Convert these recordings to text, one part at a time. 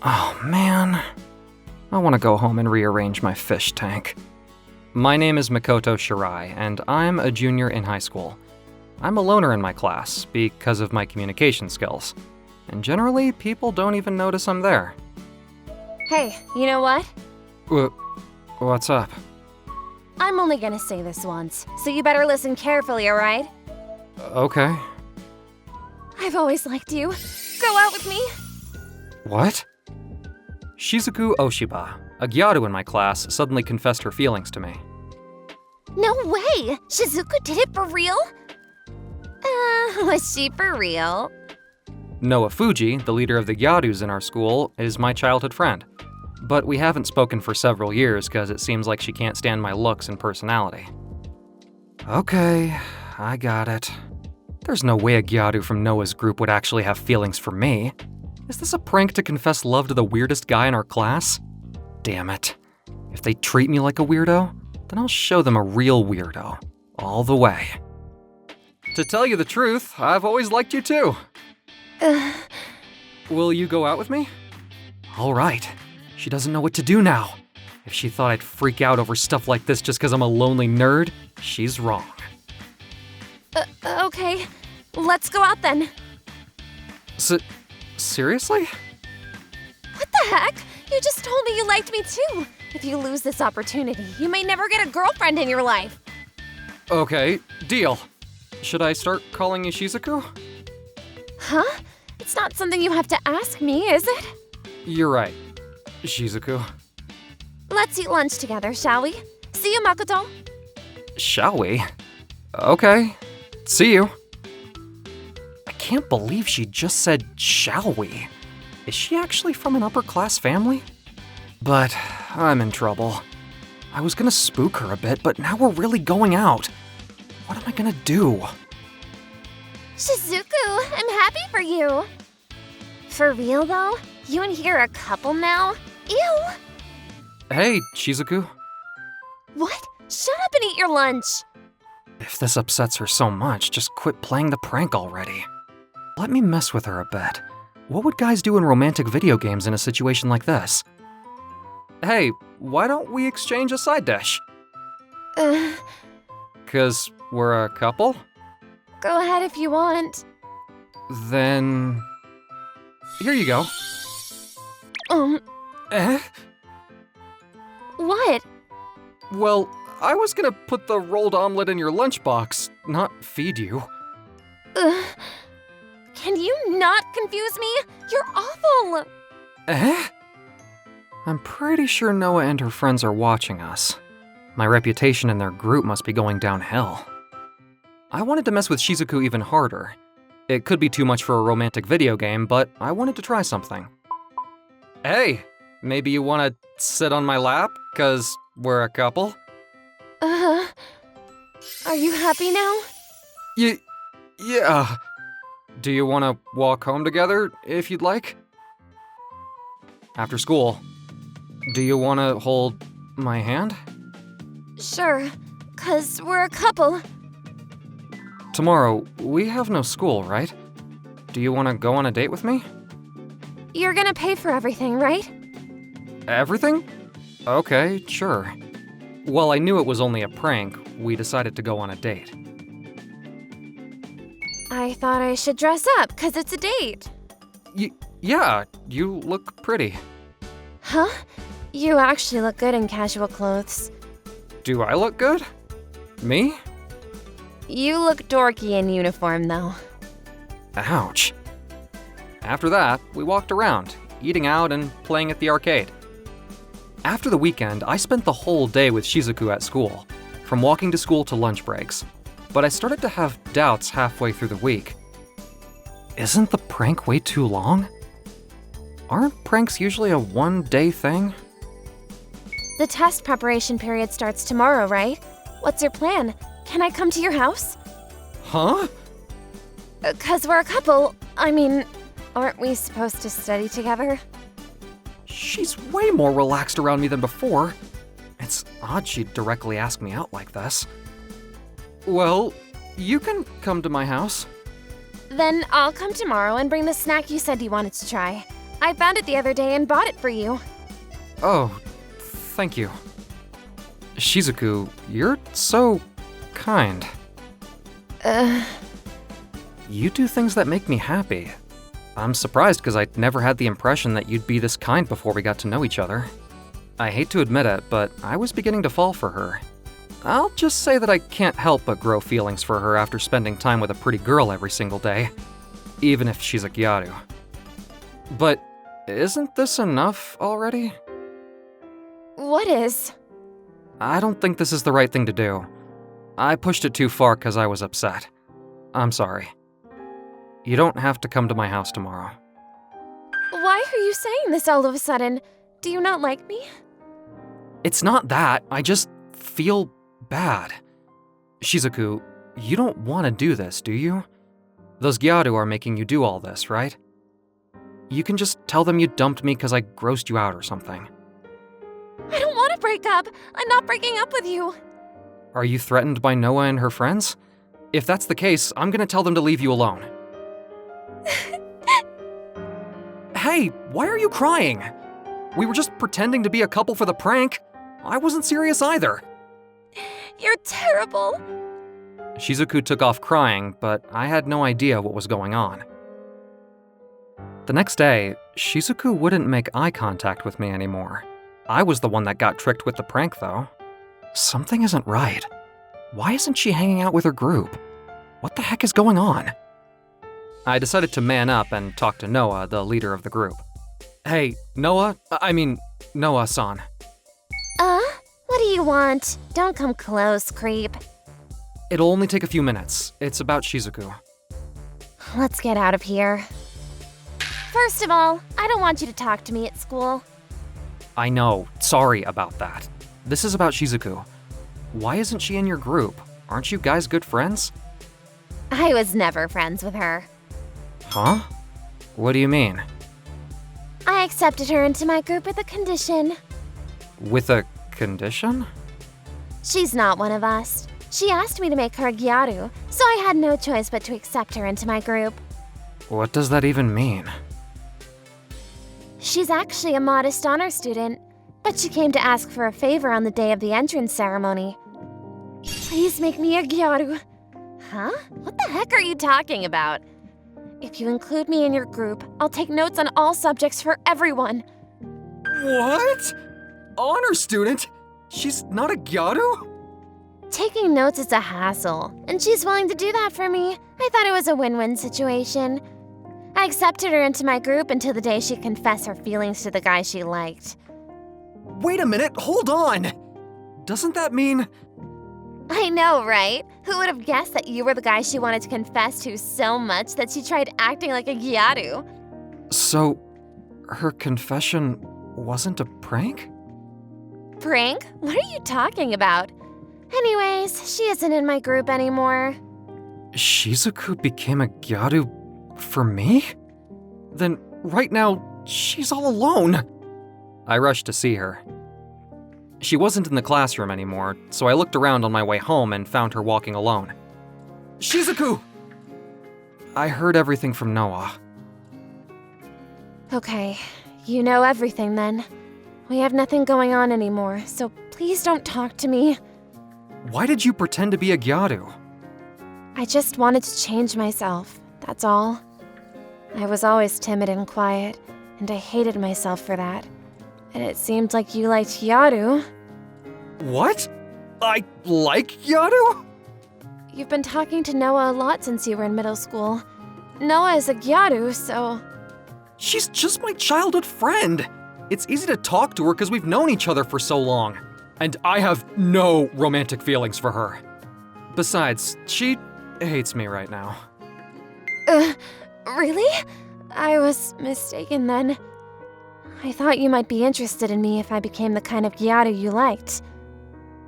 Oh man, I want to go home and rearrange my fish tank. My name is Makoto Shirai, and I'm a junior in high school. I'm a loner in my class because of my communication skills, and generally people don't even notice I'm there. Hey, you know what? What's up? I'm only gonna say this once, so you better listen carefully, alright? Okay. I've always liked you. Go out with me. What? Shizuku Oshiba, a Gyaru in my class, suddenly confessed her feelings to me. No way! Shizuku did it for real? Was she for real? Noa Fuji, the leader of the Gyarus in our school, is my childhood friend. But we haven't spoken for several years because it seems like she can't stand my looks and personality. Okay, I got it. There's no way a Gyaru from Noah's group would actually have feelings for me. Is this a prank to confess love to the weirdest guy in our class? Damn it. If they treat me like a weirdo, then I'll show them a real weirdo. All the way. To tell you the truth, I've always liked you too. Will you go out with me? All right. She doesn't know what to do now. If she thought I'd freak out over stuff like this just because I'm a lonely nerd, she's wrong. Okay. Let's go out then. Seriously? What the heck? You just told me you liked me too. If you lose this opportunity, you may never get a girlfriend in your life. Okay, deal. Should I start calling you Shizuku? Huh? It's not something you have to ask me, is it? You're right. Shizuku. Let's eat lunch together, shall we? See you, Makoto. Shall we? Okay. See you. I can't believe she just said, shall we? Is she actually from an upper-class family? But I'm in trouble. I was gonna spook her a bit, but now we're really going out. What am I gonna do? Shizuku, I'm happy for you. For real though? You and he are a couple now? Ew! Hey, Shizuku. What? Shut up and eat your lunch. If this upsets her so much, just quit playing the prank already. Let me mess with her a bit. What would guys do in romantic video games in a situation like this? Hey, why don't we exchange a side dish? 'Cause we're a couple? Go ahead if you want. Then... here you go. Eh? What? Well, I was gonna put the rolled omelet in your lunchbox, not feed you. Can you not confuse me? You're awful! Eh? I'm pretty sure Noah and her friends are watching us. My reputation in their group must be going downhill. I wanted to mess with Shizuku even harder. It could be too much for a romantic video game, but I wanted to try something. Hey, maybe you want to sit on my lap, 'cause we're a couple? Are you happy now? Yeah. Do you want to walk home together, if you'd like? After school. Do you want to hold my hand? Sure, 'cause we're a couple. Tomorrow, we have no school, right? Do you want to go on a date with me? You're gonna pay for everything, right? Everything? Okay, sure. Well, I knew it was only a prank. We decided to go on a date. I thought I should dress up, 'cause it's a date. Yeah, you look pretty. Huh? You actually look good in casual clothes. Do I look good? Me? You look dorky in uniform, though. Ouch. After that, we walked around, eating out and playing at the arcade. After the weekend, I spent the whole day with Shizuku at school, from walking to school to lunch breaks. But I started to have doubts halfway through the week. Isn't the prank way too long? Aren't pranks usually a one-day thing? The test preparation period starts tomorrow, right? What's your plan? Can I come to your house? Huh? 'Cause we're a couple. I mean, aren't we supposed to study together? She's way more relaxed around me than before. It's odd she'd directly ask me out like this. Well, you can come to my house. Then I'll come tomorrow and bring the snack you said you wanted to try. I found it the other day and bought it for you. Oh, thank you. Shizuku, you're so kind. You do things that make me happy. I'm surprised because I never had the impression that you'd be this kind before we got to know each other. I hate to admit it, but I was beginning to fall for her. I'll just say that I can't help but grow feelings for her after spending time with a pretty girl every single day, even if she's a Gyaru. But isn't this enough already? What is? I don't think this is the right thing to do. I pushed it too far because I was upset. I'm sorry. You don't have to come to my house tomorrow. Why are you saying this all of a sudden? Do you not like me? It's not that, I just feel bad. Shizuku, you don't want to do this, do you? Those Gyaru are making you do all this, right? You can just tell them you dumped me because I grossed you out or something. I don't want to break up. I'm not breaking up with you. Are you threatened by Noah and her friends? If that's the case, I'm gonna tell them to leave you alone. Hey, why are you crying? We were just pretending to be a couple for the prank. I wasn't serious either. You're terrible. Shizuku took off crying, but I had no idea what was going on. The next day, Shizuku wouldn't make eye contact with me anymore. I was the one that got tricked with the prank, though. Something isn't right. Why isn't she hanging out with her group? What the heck is going on? I decided to man up and talk to Noah, the leader of the group. Hey, Noah-san. What do you want? Don't come close, creep. It'll only take a few minutes. It's about Shizuku. Let's get out of here. First of all, I don't want you to talk to me at school. I know, sorry about that. This is about Shizuku. Why isn't she in your group? Aren't you guys good friends? I was never friends with her. Huh? What do you mean? I accepted her into my group with a condition. With a condition? She's not one of us. She asked me to make her a Gyaru, so I had no choice but to accept her into my group. What does that even mean? She's actually a modest honor student, but she came to ask for a favor on the day of the entrance ceremony. Please make me a Gyaru. Huh? What the heck are you talking about? If you include me in your group, I'll take notes on all subjects for everyone. What? Honor student? She's not a Gyaru? Taking notes is a hassle, and she's willing to do that for me. I thought it was a win-win situation. I accepted her into my group until the day she confessed her feelings to the guy she liked. Wait a minute, hold on! Doesn't that mean… I know, right? Who would have guessed that you were the guy she wanted to confess to so much that she tried acting like a Gyaru? So, her confession wasn't a prank? Prank? What are you talking about? Anyways, she isn't in my group anymore. Shizuku became a Gyaru for me? Then, right now, she's all alone. I rushed to see her. She wasn't in the classroom anymore, so I looked around on my way home and found her walking alone. Shizuku! I heard everything from Noah. Okay, you know everything then. We have nothing going on anymore, so please don't talk to me. Why did you pretend to be a Gyaru? I just wanted to change myself, that's all. I was always timid and quiet, and I hated myself for that. And it seemed like you liked Gyaru. What? I like Gyaru? You've been talking to Noah a lot since you were in middle school. Noah is a Gyaru, so… She's just my childhood friend. It's easy to talk to her because we've known each other for so long. And I have no romantic feelings for her. Besides, she hates me right now. Really? I was mistaken then. I thought you might be interested in me if I became the kind of Gyaru you liked.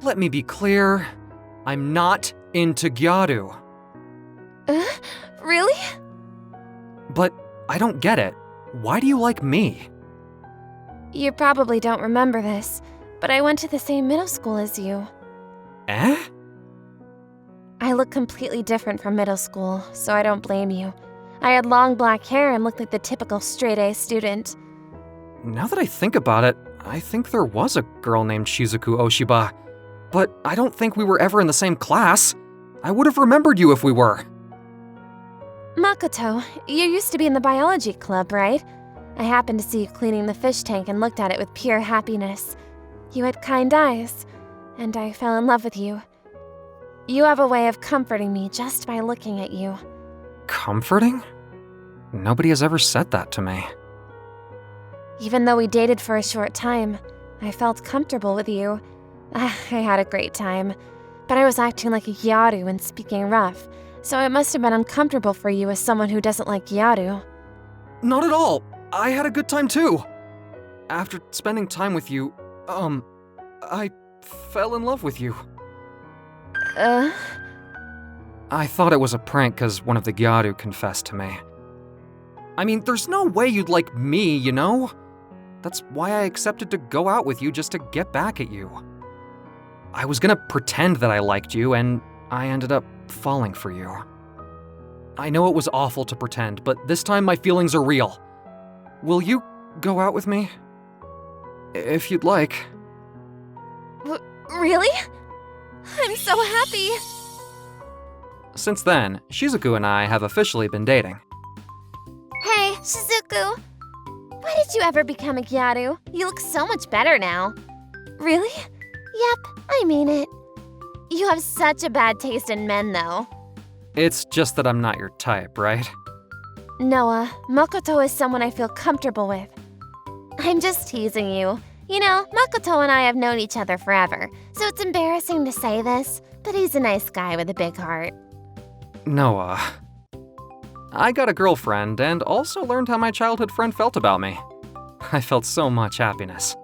Let me be clear. I'm not into Gyaru. Really? But I don't get it. Why do you like me? You probably don't remember this, but I went to the same middle school as you. Eh? I look completely different from middle school, so I don't blame you. I had long black hair and looked like the typical straight-A student. Now that I think about it, I think there was a girl named Shizuku Oshiba, but I don't think we were ever in the same class. I would have remembered you if we were. Makoto, you used to be in the biology club, right? I happened to see you cleaning the fish tank and looked at it with pure happiness. You had kind eyes, and I fell in love with you. You have a way of comforting me just by looking at you. Comforting? Nobody has ever said that to me. Even though we dated for a short time, I felt comfortable with you. I had a great time, but I was acting like a Gyaru and speaking rough, so it must have been uncomfortable for you as someone who doesn't like Gyaru. Not at all. I had a good time too. After spending time with you, I fell in love with you. I thought it was a prank because one of the Gyaru confessed to me. I mean, there's no way you'd like me, you know? That's why I accepted to go out with you just to get back at you. I was gonna pretend that I liked you, and I ended up falling for you. I know it was awful to pretend, but this time my feelings are real. Will you go out with me? If you'd like. Really? I'm so happy! Since then, Shizuku and I have officially been dating. Hey, Shizuku! Why did you ever become a Gyaru? You look so much better now. Really? Yep, I mean it. You have such a bad taste in men, though. It's just that I'm not your type, right? Noah, Makoto is someone I feel comfortable with. I'm just teasing you. You know, Makoto and I have known each other forever, so it's embarrassing to say this, but he's a nice guy with a big heart. Noah. I got a girlfriend and also learned how my childhood friend felt about me. I felt so much happiness.